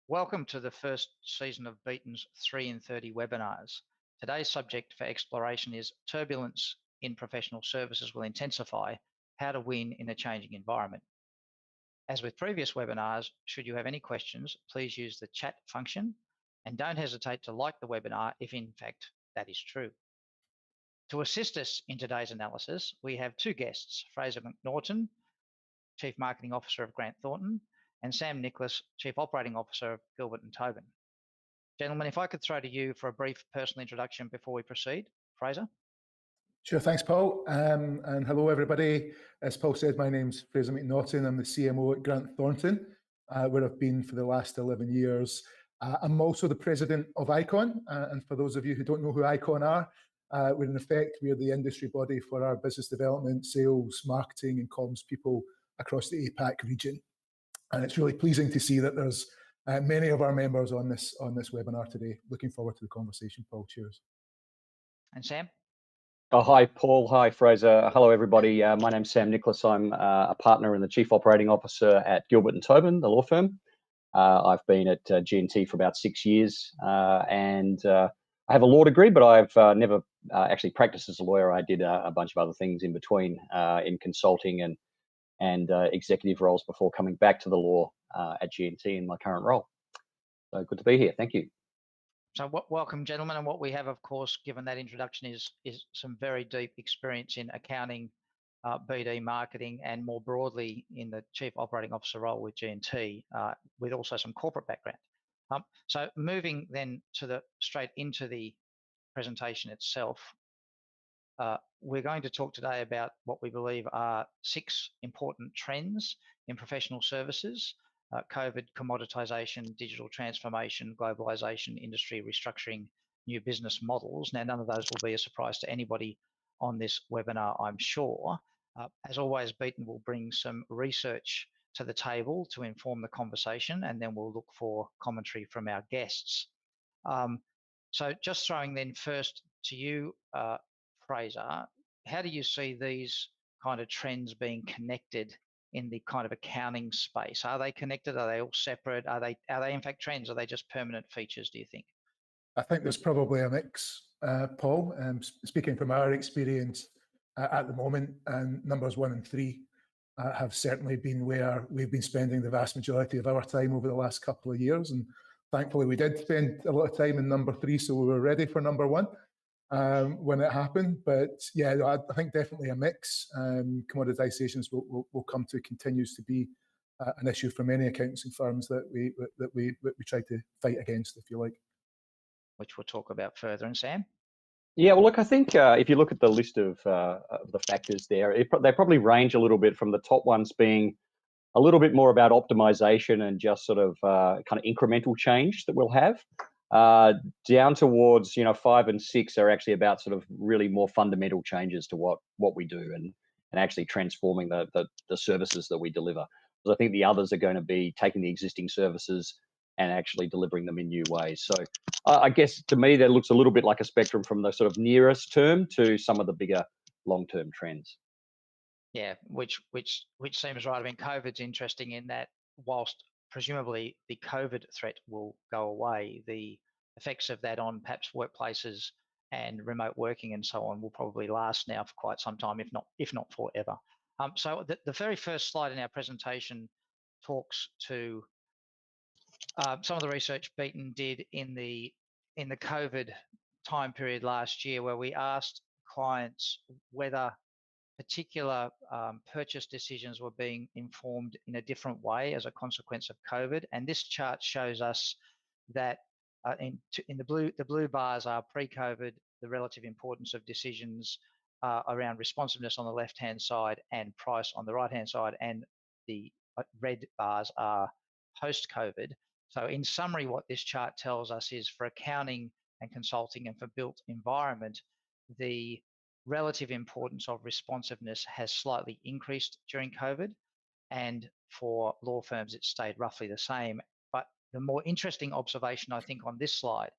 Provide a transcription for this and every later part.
Welcome to the first season of Beaton's 3 in 30 webinars. Today's subject for exploration is turbulence in professional services will intensify, how to win in a changing environment. As with previous webinars, should you have any questions, please use the chat function and don't hesitate to like the webinar if in fact that is true. To assist us in today's analysis, we have two guests, Fraser McNaughton, Chief Marketing Officer of Grant Thornton, and Sam Nickless, Chief Operating Officer of Gilbert Tobin. Gentlemen, if I could throw to you for a brief personal introduction before we proceed. Fraser? Sure, thanks, Paul. And hello, everybody. As Paul said, my name's Fraser McNaughton. I'm the CMO at Grant Thornton, where I've been for the last 11 years. I'm also the president of ICON. And for those of you who don't know who ICON are, we're in effect, we're the industry body for our business development, sales, marketing, and comms people across the APAC region. And it's really pleasing to see that there's many of our members on this webinar today. Looking forward to the conversation, Paul. Cheers. And Sam? Oh, hi, Paul. Hi, Fraser. Hello, everybody. My name's Sam Nickless. I'm a partner and the Chief Operating Officer at Gilbert Tobin, the law firm. I've been at G&T for about 6 years, and I have a law degree, but I've never actually practiced as a lawyer. I did a bunch of other things in between in consulting and executive roles before coming back to the law at G&T in my current role. So good to be here. Thank you. So welcome, gentlemen. And what we have, of course, given that introduction, is some very deep experience in accounting, BD marketing, and more broadly in the Chief Operating Officer role with G&T, with also some corporate background. So moving then straight into the presentation itself, we're going to talk today about what we believe are 6 important trends in professional services. COVID, commoditisation, digital transformation, globalisation, industry restructuring, new business models. Now, none of those will be a surprise to anybody on this webinar, I'm sure. As always, Beaton will bring some research to the table to inform the conversation, and then we'll look for commentary from our guests. So just throwing then first to you, Fraser, how do you see these kind of trends being connected in the kind of accounting space? Are they connected? Are they all separate? Are they in fact trends? Are they just permanent features, do you think? I think there's probably a mix, Paul. Speaking from our experience at the moment, numbers 1 and 3 have certainly been where we've been spending the vast majority of our time over the last couple of years. And thankfully, we did spend a lot of time in number 3, so we were ready for number 1 when it happened. But yeah, I think definitely a mix. Commoditizations will come to continues to be an issue for many accounting firms that we try to fight against, if you like. Which we'll talk about further. And Sam? Yeah, well, look, I think if you look at the list of the factors there, they probably range a little bit from the top ones being a little bit more about optimization and just sort of kind of incremental change that we'll have, down towards 5 and 6 are actually about sort of really more fundamental changes to what we do and actually transforming the services that we deliver. Because I think the others are going to be taking the existing services and actually delivering them in new ways. So I guess to me that looks a little bit like a spectrum from the sort of nearest term to some of the bigger long-term trends. Yeah, which seems right. I mean, COVID's interesting in that whilst presumably the COVID threat will go away, the effects of that on perhaps workplaces and remote working and so on will probably last now for quite some time, if not forever. So the very first slide in our presentation talks to some of the research Beaton did in the COVID time period last year, where we asked clients whether particular purchase decisions were being informed in a different way as a consequence of COVID. And this chart shows us that in the blue bars are pre-COVID, the relative importance of decisions around responsiveness on the left-hand side and price on the right-hand side, and the red bars are post-COVID. So in summary, what this chart tells us is for accounting and consulting and for built environment, the relative importance of responsiveness has slightly increased during COVID, and for law firms it stayed roughly the same. But the more interesting observation, I think, on this slide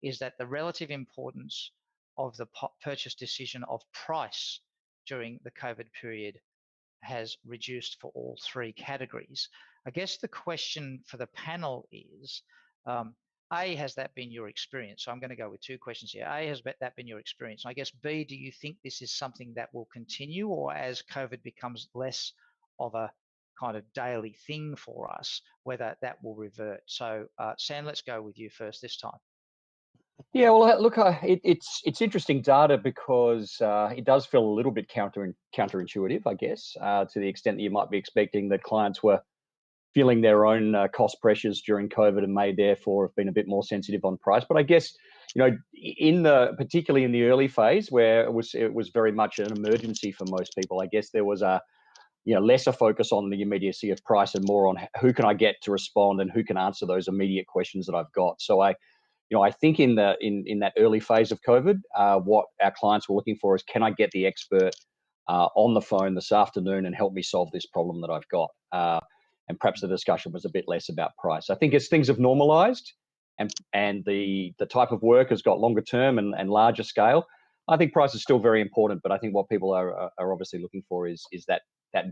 is that the relative importance of the purchase decision of price during the COVID period has reduced for all 3 categories. I guess the question for the panel is, A, has that been your experience? So I'm going to go with two questions here. A, has that been your experience? I guess B, do you think this is something that will continue, or as COVID becomes less of a kind of daily thing for us, whether that will revert? So Sam, let's go with you first this time. Yeah, well, look, it's interesting data because it does feel a little bit counterintuitive, I guess, to the extent that you might be expecting that clients were feeling their own cost pressures during COVID and may therefore have been a bit more sensitive on price. But I guess, particularly in the early phase where it was very much an emergency for most people, I guess there was a lesser focus on the immediacy of price and more on who can I get to respond and who can answer those immediate questions that I've got. So I think in that early phase of COVID, what our clients were looking for is, can I get the expert on the phone this afternoon and help me solve this problem that I've got? And perhaps the discussion was a bit less about price. I think as things have normalized and the type of work has got longer term and larger scale, I think price is still very important. But I think what people are obviously looking for is that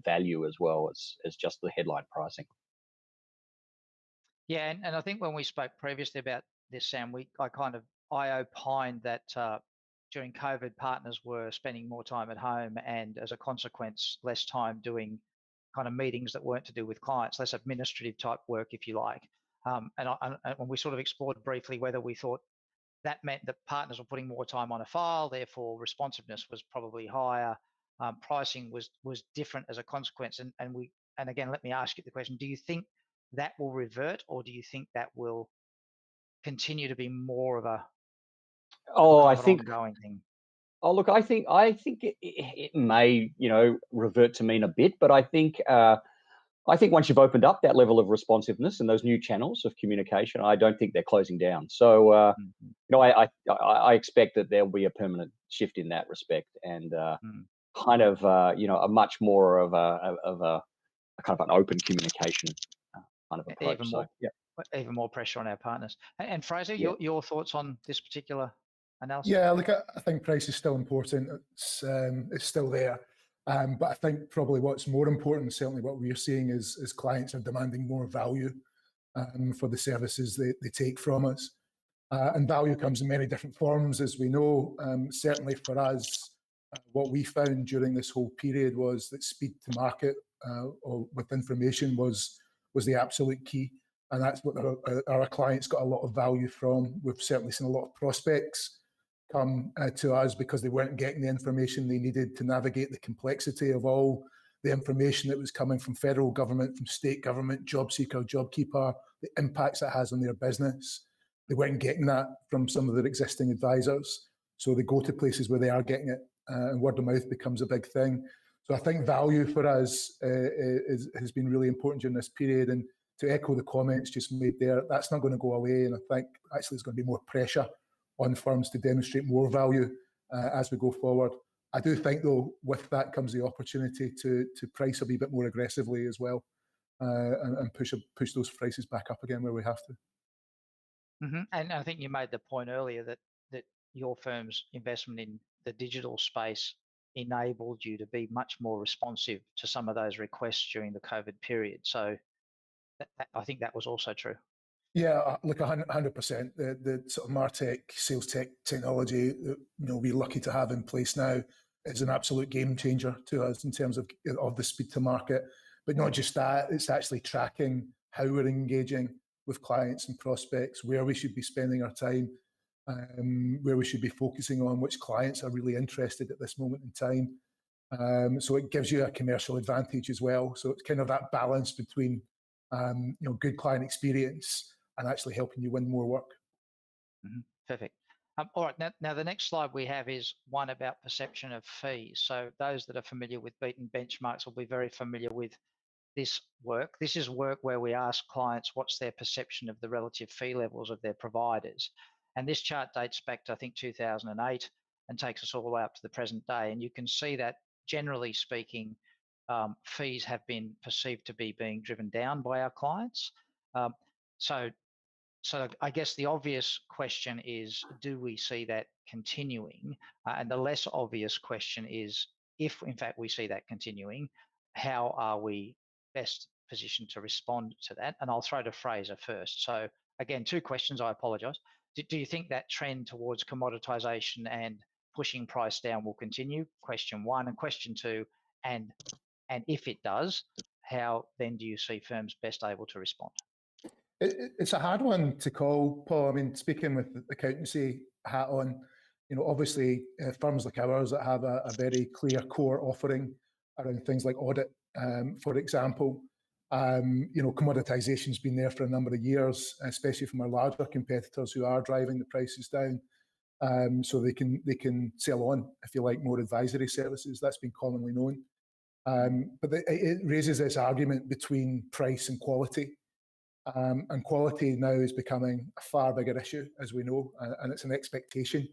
value as well as just the headline pricing. Yeah, and I think when we spoke previously about this, Sam, I opined that during COVID, partners were spending more time at home, and as a consequence, less time doing kind of meetings that weren't to do with clients, less administrative type work, if you like. And when we sort of explored briefly whether we thought that meant that partners were putting more time on a file, therefore responsiveness was probably higher, pricing was different as a consequence. And again, let me ask you the question: do you think that will revert, or do you think that will continue to be more of a ongoing thing? Oh, look, I think it may, revert to mean a bit, but I think once you've opened up that level of responsiveness and those new channels of communication, I don't think they're closing down. So, I expect that there'll be a permanent shift in that respect, and kind of, a much more of a kind of an open communication kind of approach. Even more pressure on our partners. And Fraser, your thoughts on this particular analysis? Yeah, look, I think price is still important. It's still there. But I think probably what's more important, certainly what we're seeing is clients are demanding more value for the services they take from us. And value comes in many different forms, as we know. Certainly for us, what we found during this whole period was that speed to market with information was the absolute key. And that's what our clients got a lot of value from. We've certainly seen a lot of prospects come to us because they weren't getting the information they needed to navigate the complexity of all the information that was coming from federal government, from state government, job seeker, JobKeeper, the impacts it has on their business. They weren't getting that from some of their existing advisors. So they go to places where they are getting it, and word of mouth becomes a big thing. So I think value for us has been really important during this period. And to echo the comments just made there, that's not going to go away. And I think actually there's going to be more pressure on firms to demonstrate more value as we go forward. I do think, though, with that comes the opportunity to price a wee bit more aggressively as well, and push those prices back up again where we have to. And I think you made the point earlier that your firm's investment in the digital space enabled you to be much more responsive to some of those requests during the COVID period. So I think that was also true. Yeah, look, 100%. The sort of MarTech, sales tech technology that we're lucky to have in place now is an absolute game changer to us in terms of the speed to market. But not just that, it's actually tracking how we're engaging with clients and prospects, where we should be spending our time, where we should be focusing on, which clients are really interested at this moment in time. So it gives you a commercial advantage as well. So it's kind of that balance between good client experience and actually helping you win more work. Perfect. All right, now the next slide we have is one about perception of fees. So those that are familiar with Beaton benchmarks will be very familiar with this work. This is work where we ask clients what's their perception of the relative fee levels of their providers. And this chart dates back to, I think, 2008 and takes us all the way up to the present day. And you can see that, generally speaking, fees have been perceived to be being driven down by our clients. So I guess the obvious question is, do we see that continuing? And the less obvious question is, if in fact we see that continuing, how are we best positioned to respond to that? And I'll throw to Fraser first. So again, two questions, I apologise. Do you think that trend towards commoditisation and pushing price down will continue? Question one. And question two, and if it does, how then do you see firms best able to respond? It's a hard one to call, Paul. I mean, speaking with the accountancy hat on, obviously firms like ours that have a very clear core offering around things like audit, for example, commoditization's been there for a number of years, especially from our larger competitors who are driving the prices down, so they can sell on, if you like, more advisory services. That's been commonly known, but it raises this argument between price and quality. And quality now is becoming a far bigger issue, as we know, and it's an expectation,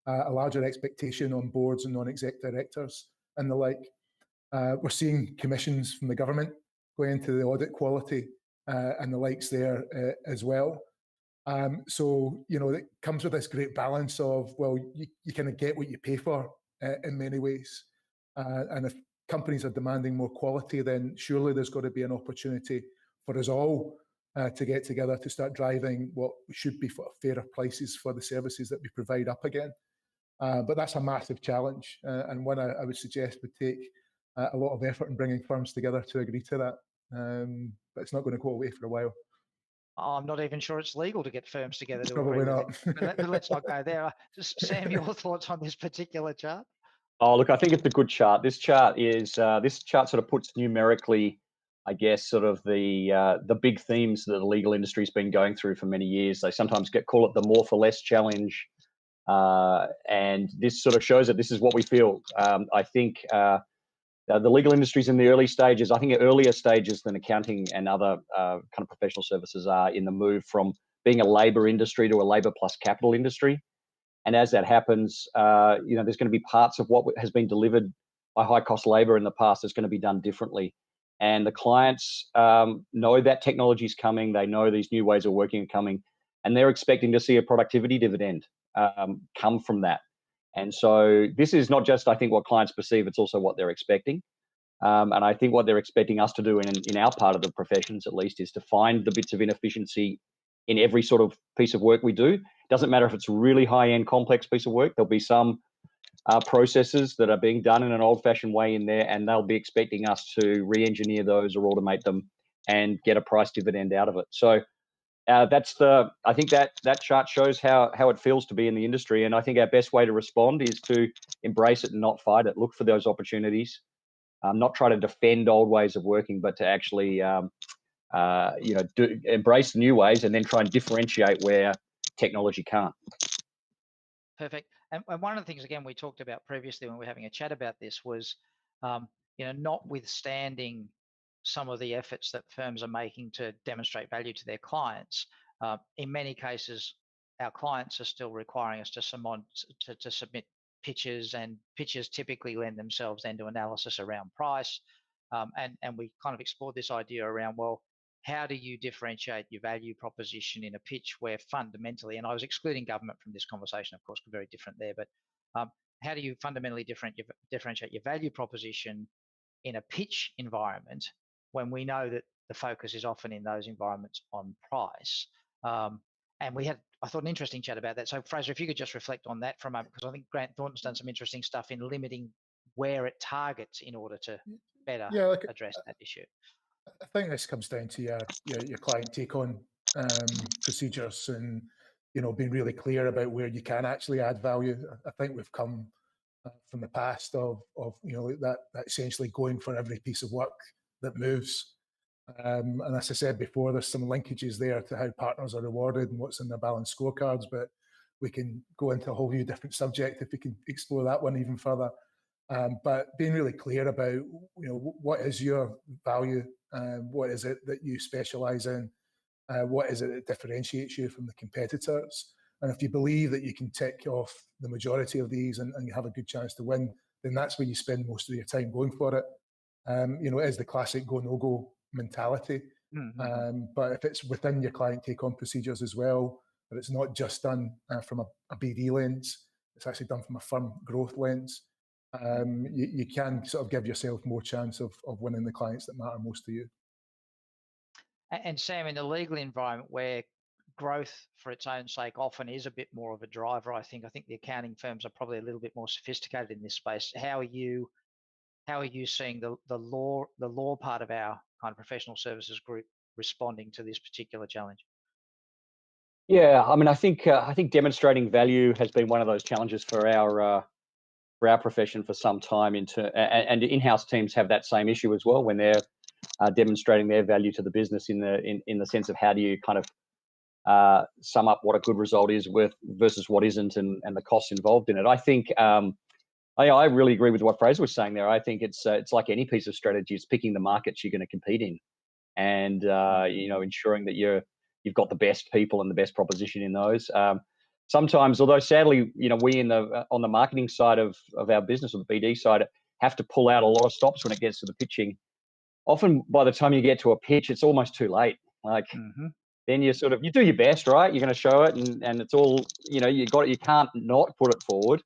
a larger expectation on boards and non-exec directors and the like. We're seeing commissions from the government going into the audit quality and the likes there as well. So, it comes with this great balance of, well, you kind of get what you pay for in many ways. And if companies are demanding more quality, then surely there's got to be an opportunity for us all to get together to start driving what should be fairer prices for the services that we provide up again. But that's a massive challenge, and one I would suggest would take a lot of effort in bringing firms together to agree to that. But it's not going to go away for a while. I'm not even sure it's legal to get firms together to Probably agree not. with it. But let's not go there. Sam, your thoughts on this particular chart? Oh, look, I think it's a good chart. This chart sort of puts numerically, I guess, sort of the big themes that the legal industry's been going through for many years. They sometimes call it the more for less challenge, and this sort of shows that this is what we feel. I think the legal industry's in the early stages. I think earlier stages than accounting and other kind of professional services are in the move from being a labour industry to a labour plus capital industry. And as that happens, there's going to be parts of what has been delivered by high-cost labour in the past that's going to be done differently. And the clients know that technology is coming. They know these new ways of working are coming, and they're expecting to see a productivity dividend come from that. And so this is not just, I think, what clients perceive, it's also what they're expecting. And I think what they're expecting us to do in our part of the professions, at least, is to find the bits of inefficiency in every sort of piece of work we do. Doesn't matter if it's a really high-end complex piece of work. There'll be some processes that are being done in an old-fashioned way in there, and they'll be expecting us to re-engineer those or automate them and get a price dividend out of it. So I think that chart shows how it feels to be in the industry, and I think our best way to respond is to embrace it and not fight it. Look for those opportunities, not try to defend old ways of working, but to actually embrace the new ways and then try and differentiate where technology can't. Perfect. And one of the things, again, we talked about previously when we were having a chat about this was, notwithstanding some of the efforts that firms are making to demonstrate value to their clients, in many cases, our clients are still requiring us to submit pitches, and pitches typically lend themselves then to analysis around price. And we kind of explored this idea around, well, how do you differentiate your value proposition in a pitch where fundamentally, and I was excluding government from this conversation, of course, very different there, but how do you fundamentally differentiate your value proposition in a pitch environment when we know that the focus is often in those environments on price? And we had, I thought, an interesting chat about that. So Fraser, if you could just reflect on that for a moment, because I think Grant Thornton's done some interesting stuff in limiting where it targets in order to better address that issue. I think this comes down to your client take-on procedures and being really clear about where you can actually add value. I think we've come from the past of that essentially going for every piece of work that moves. And as I said before, there's some linkages there to how partners are rewarded and what's in their balanced scorecards, but we can go into a whole new different subject if we can explore that one even further. But being really clear about what is your value, what is it that you specialize in, what is it that differentiates you from the competitors, and if you believe that you can tick off the majority of these and you have a good chance to win, then that's where you spend most of your time going for it. It is the classic go no go mentality. Mm-hmm. But if it's within your client take on procedures as well, but it's not just done from a BD lens, it's actually done from a firm growth lens. You can sort of give yourself more chance of winning the clients that matter most to you. And Sam, in the legal environment where growth for its own sake often is a bit more of a driver, I think the accounting firms are probably a little bit more sophisticated in this space. How are you seeing the law part of our kind of professional services group responding to this particular challenge? Yeah, I mean, I think demonstrating value has been one of those challenges for our profession for some time. And in-house teams have that same issue as well when they're demonstrating their value to the business in the sense of how do you kind of sum up what a good result is versus what isn't, and the costs involved in it. I think I really agree with what Fraser was saying there. I think it's like any piece of strategy. It's picking the markets you're going to compete in, and ensuring that you've got the best people and the best proposition in those. Sometimes, although sadly, we on the marketing side of our business, or the BD side, have to pull out a lot of stops when it gets to the pitching. Often by the time you get to a pitch, it's almost too late. Like then you do your best, right? You're going to show it, and it's all, you can't not put it forward.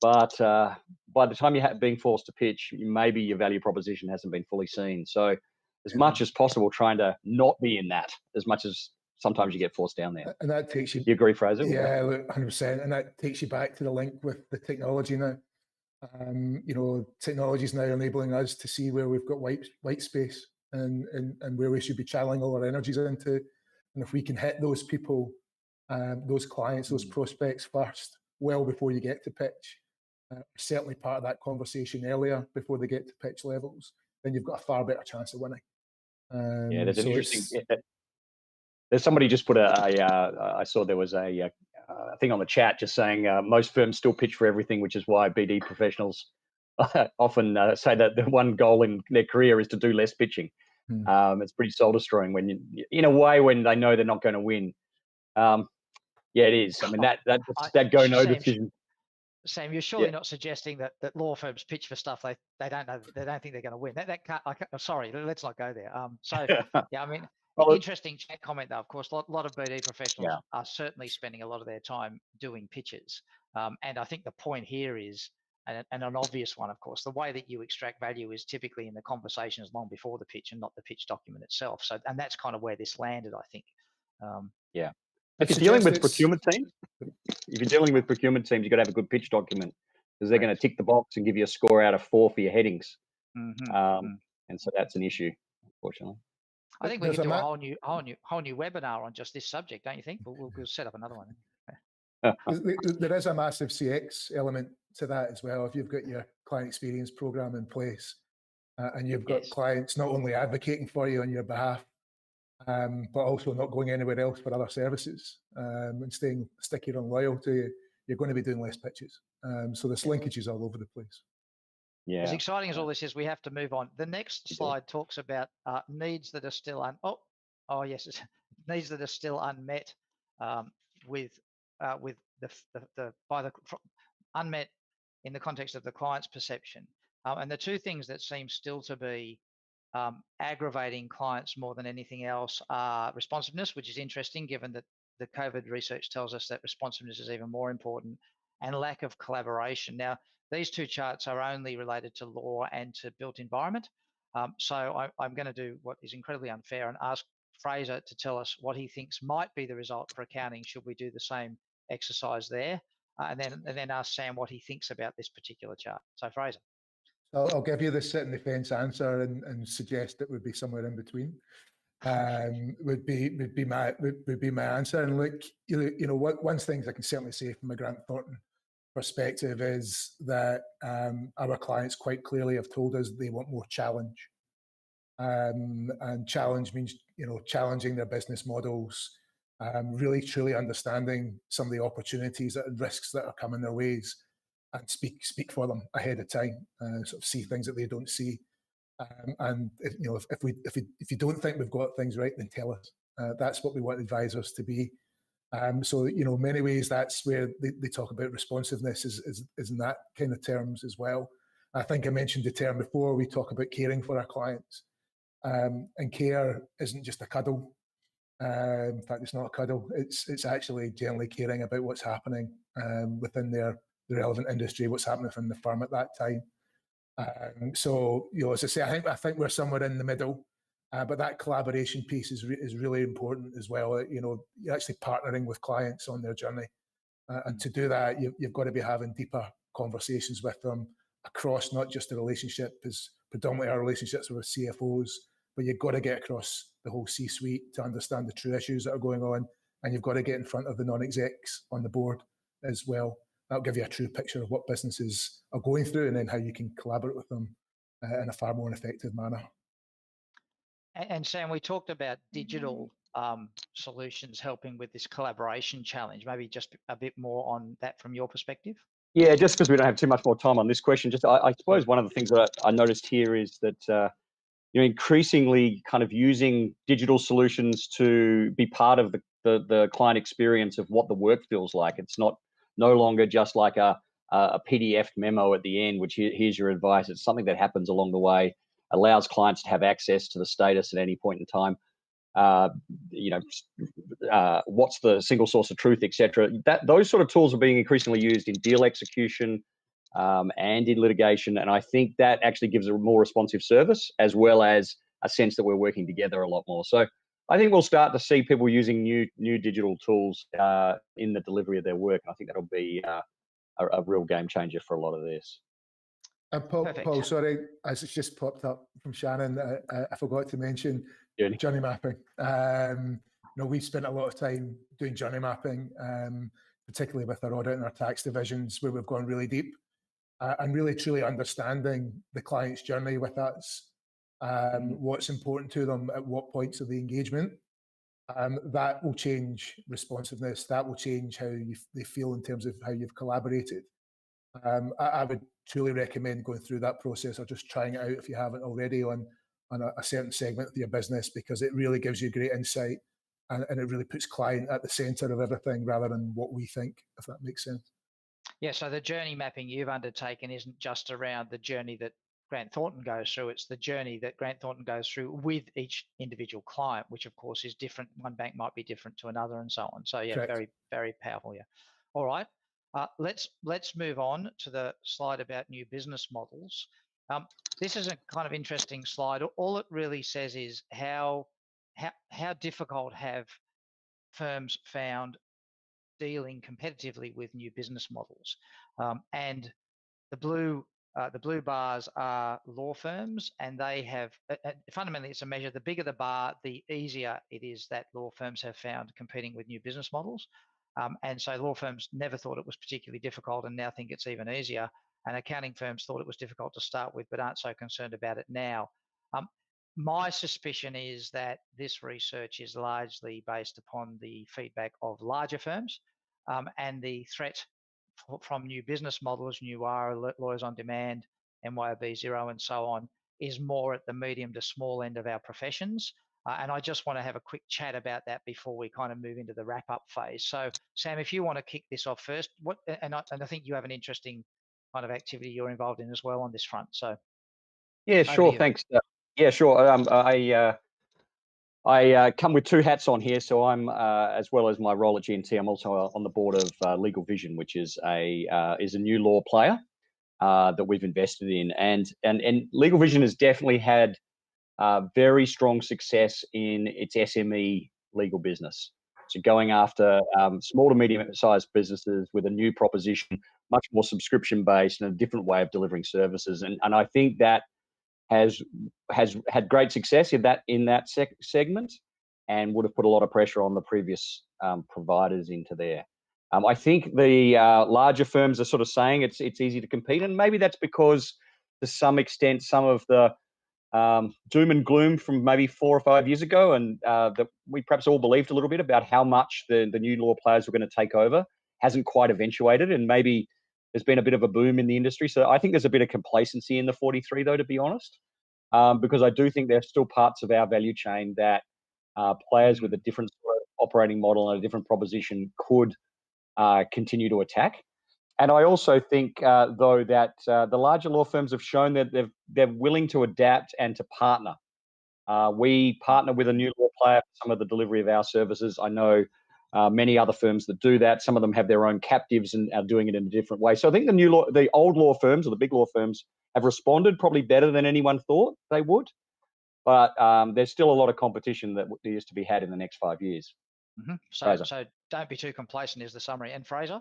But by the time you're being forced to pitch, maybe your value proposition hasn't been fully seen. So as much as possible, trying to not be in that as much as sometimes you get forced down there. And that takes you... You agree, Fraser? Yeah, 100%. And that takes you back to the link with the technology now. Technology is now enabling us to see where we've got white space and where we should be channeling all our energies into. And if we can hit those people, those clients, those prospects first, well before you get to pitch, certainly part of that conversation earlier before they get to pitch levels, then you've got a far better chance of winning. There's an interesting... There's somebody just put I saw there was a thing on the chat just saying most firms still pitch for everything, which is why BD professionals often say that the one goal in their career is to do less pitching. It's pretty soul destroying when in a way, when they know they're not going to win. Yeah, it is. I mean, that go no decision. Sam, you're surely not suggesting that law firms pitch for stuff they don't know, they don't think they're going to win. That can't. Sorry, let's not go there. Yeah, I mean, interesting chat comment though. Of course, a lot of BD professionals are certainly spending a lot of their time doing pitches, and I think the point here is, and an obvious one, of course, the way that you extract value is typically in the conversations long before the pitch and not the pitch document itself. So, and that's kind of where this landed, I think. If you're dealing with procurement teams, you've got to have a good pitch document, because they're going to tick the box and give you a score out of 4 for your headings. And so that's an issue, unfortunately. I think we can do a whole new webinar on just this subject, don't you think? We'll set up another one. There is a massive CX element to that as well. If you've got your client experience program in place, and you've got clients not only advocating for you on your behalf, but also not going anywhere else for other services, and staying sticky and loyal to you, you're going to be doing less pitches. So there's linkages all over the place. Yeah. As exciting as all this is, we have to move on. The next slide talks about needs that are still needs that are still unmet unmet in the context of the client's perception. And the two things that seem still to be aggravating clients more than anything else are responsiveness, which is interesting given that the COVID research tells us that responsiveness is even more important, and lack of collaboration. Now, these two charts are only related to law and to built environment. So I'm going to do what is incredibly unfair and ask Fraser to tell us what he thinks might be the result for accounting should we do the same exercise there, and then ask Sam what he thinks about this particular chart. So Fraser. I'll give you the sit in the fence answer and suggest it would be somewhere in between. Would be my answer. And look, one thing I can certainly say from a Grant Thornton perspective is that our clients quite clearly have told us they want more challenge. And challenge means challenging their business models, really truly understanding some of the opportunities and risks that are coming their ways, and speak for them ahead of time, sort of see things that they don't see. And if you don't think we've got things right, then tell us. That's what we want advisors to be. So many ways that's where they talk about responsiveness is in that kind of terms as well. I think I mentioned the term before. We talk about caring for our clients, and care isn't just a cuddle. In fact, it's not a cuddle. It's actually generally caring about what's happening within the relevant industry, what's happening within the firm at that time. So, as I say, I think we're somewhere in the middle. But that collaboration piece is really important as well. You know, you're actually partnering with clients on their journey. And to do that, you've got to be having deeper conversations with them across not just the relationship, as predominantly our relationships with CFOs, but you've got to get across the whole C-suite to understand the true issues that are going on. And you've got to get in front of the non-execs on the board as well. That'll give you a true picture of what businesses are going through and then how you can collaborate with them in a far more effective manner. And Sam, we talked about digital solutions helping with this collaboration challenge. Maybe just a bit more on that from your perspective. Yeah, just because we don't have too much more time on this question, just I suppose one of the things that I noticed here is that you're increasingly kind of using digital solutions to be part of the client experience of what the work feels like. It's no longer just like a PDF memo at the end, which here's your advice. It's something that happens along the way, allows clients to have access to the status at any point in time. What's the single source of truth, etc. Those sort of tools are being increasingly used in deal execution and in litigation, and I think that actually gives a more responsive service, as well as a sense that we're working together a lot more. So I think we'll start to see people using new digital tools in the delivery of their work. I think that'll be a real game changer for a lot of this. Paul, sorry, as it's just popped up from Shannon, I forgot to mention journey mapping. We've spent a lot of time doing journey mapping, particularly with our audit and our tax divisions, where we've gone really deep and really truly understanding the client's journey with us, what's important to them at what points of the engagement. That will change responsiveness. That will change how they feel in terms of how you've collaborated. I would truly recommend going through that process or just trying it out if you haven't already on a certain segment of your business, because it really gives you great insight and it really puts client at the center of everything rather than what we think, if that makes sense. Yeah, so the journey mapping you've undertaken isn't just around the journey that Grant Thornton goes through, it's the journey that Grant Thornton goes through with each individual client, which of course is different. One bank might be different to another and so on. So yeah, correct. Very, very powerful. Yeah. All right. Let's move on to the slide about new business models. This is a kind of interesting slide. All it really says is how difficult have firms found dealing competitively with new business models, and the blue bars are law firms, and they have fundamentally it's a measure. The bigger the bar, the easier it is that law firms have found competing with new business models. And so law firms never thought it was particularly difficult and now think it's even easier. And accounting firms thought it was difficult to start with, but aren't so concerned about it now. My suspicion is that this research is largely based upon the feedback of larger firms, and the threat from new business models, new lawyers on demand, MYOB Zero, and so on, is more at the medium to small end of our professions. And I just want to have a quick chat about that before we kind of move into the wrap-up phase. So, Sam, if you want to kick this off first, and I think you have an interesting kind of activity you're involved in as well on this front. So, yeah, sure, thanks. Yeah, sure. I come with two hats on here, so I'm as well as my role at G&T, I'm also on the board of Legal Vision, which is a new law player that we've invested in, and Legal Vision has definitely had very strong success in its SME legal business. So going after small to medium-sized businesses with a new proposition, much more subscription-based and a different way of delivering services. And I think that has had great success in that segment, and would have put a lot of pressure on the previous providers into there. I think the larger firms are sort of saying it's easy to compete, and maybe that's because to some extent some of the doom and gloom from maybe 4 or 5 years ago, and that we perhaps all believed a little bit about how much the new law players were going to take over, hasn't quite eventuated, and maybe there's been a bit of a boom in the industry. So I think there's a bit of complacency in the 43, though, to be honest, because I do think there's still parts of our value chain that players with a different sort of operating model and a different proposition could continue to attack. And I also think, though, that the larger law firms have shown that they're willing to adapt and to partner. We partner with a new law player for some of the delivery of our services. I know many other firms that do that. Some of them have their own captives and are doing it in a different way. So I think the old law firms or the big law firms have responded probably better than anyone thought they would. but there's still a lot of competition that is to be had in the next 5 years. So don't be too complacent is the summary. And Fraser?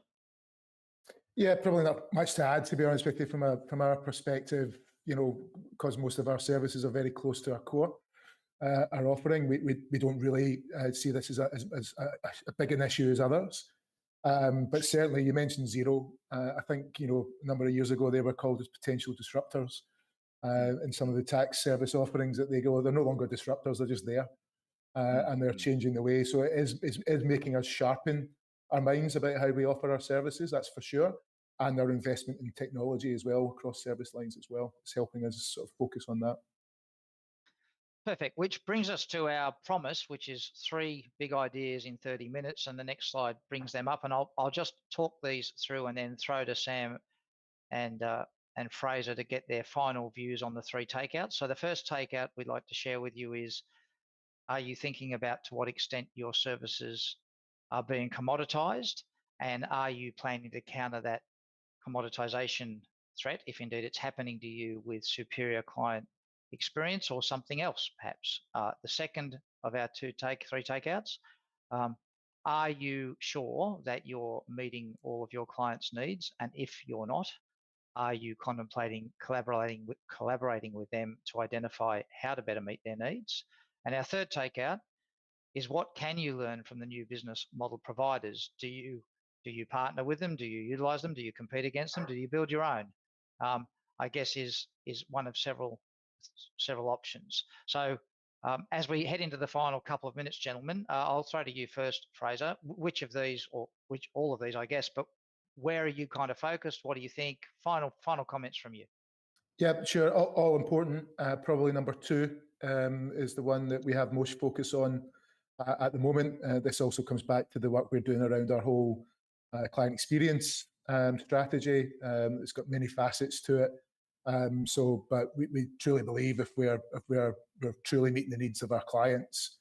Yeah, probably not much to add, to be honest with you, from our perspective, because most of our services are very close to our core, our offering. We don't really see this as a big an issue as others. But certainly, you mentioned Xero. I think a number of years ago they were called as potential disruptors. In some of the tax service offerings that they go, they're no longer disruptors; they're just there, and they're changing the way. So it is making us sharpen our minds about how we offer our services. That's for sure, and our investment in technology as well, across service lines as well. It's helping us sort of focus on that. Perfect. Which brings us to our promise, which is 3 big ideas in 30 minutes, and the next slide brings them up. And I'll just talk these through and then throw to Sam and Fraser to get their final views on the 3 takeouts. So the first takeout we'd like to share with you is: are you thinking about to what extent your services are being commoditized, and are you planning to counter that commoditization threat, if indeed it's happening to you, with superior client experience or something else, perhaps? The second of our 3 takeouts: are you sure that you're meeting all of your clients' needs? And if you're not, are you contemplating collaborating with them to identify how to better meet their needs? And our third takeout is: what can you learn from the new business model providers? Do you partner with them? Do you utilize them? Do you compete against them? Do you build your own? I guess is one of several options. So as we head into the final couple of minutes, gentlemen, I'll throw to you first, Fraser. Which of these, or which all of these, I guess, but where are you kind of focused? What do you think? Final comments from you. Yeah, sure. All important. Probably number 2 is the one that we have most focus on at the moment. This also comes back to the work we're doing around our whole client experience strategy. It's got many facets to it. But we truly believe if we're truly meeting the needs of our clients,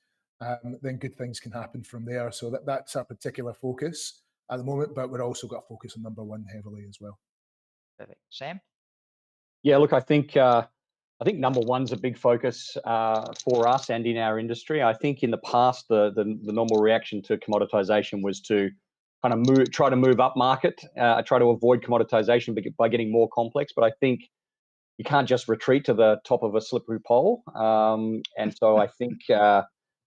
then good things can happen from there. So that's our particular focus at the moment. But we've also got a focus on number 1 heavily as well. Perfect. Sam? Yeah, look, I think number 1's a big focus for us and in our industry. I think in the past, the normal reaction to commoditization was to kind of try to move up market, try to avoid commoditization by getting more complex. But I think you can't just retreat to the top of a slippery pole. And so I think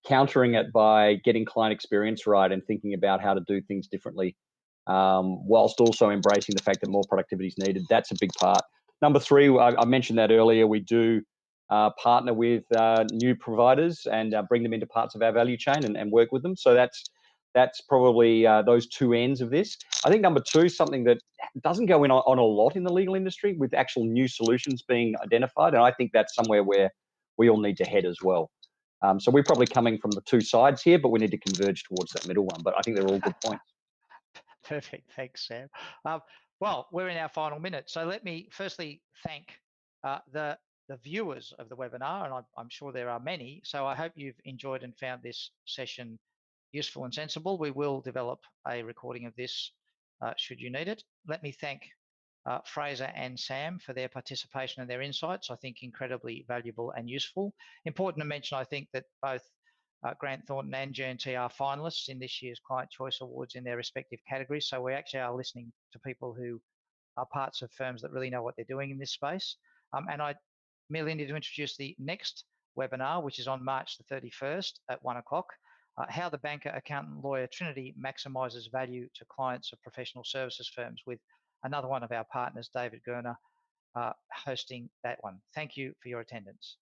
countering it by getting client experience right and thinking about how to do things differently, whilst also embracing the fact that more productivity is needed, that's a big part. Number 3, I mentioned that earlier, we do partner with new providers and bring them into parts of our value chain and work with them. So that's probably those 2 ends of this. I think number 2 is something that doesn't go on a lot in the legal industry, with actual new solutions being identified. And I think that's somewhere where we all need to head as well. So we're probably coming from the 2 sides here, but we need to converge towards that middle one. But I think they're all good points. Perfect. Thanks, Sam. Well, we're in our final minute. So let me firstly thank the viewers of the webinar, and I'm sure there are many. So I hope you've enjoyed and found this session useful and sensible. We will develop a recording of this should you need it. Let me thank Fraser and Sam for their participation and their insights. I think incredibly valuable and useful. Important to mention, I think, that both Grant Thornton and G&T are finalists in this year's Client Choice Awards in their respective categories. So we actually are listening to people who are parts of firms that really know what they're doing in this space. And I merely need to introduce the next webinar, which is on March the 31st at 1 o'clock. How the banker, accountant, lawyer Trinity maximises value to clients of professional services firms, with another one of our partners, David Gurner, hosting that one. Thank you for your attendance.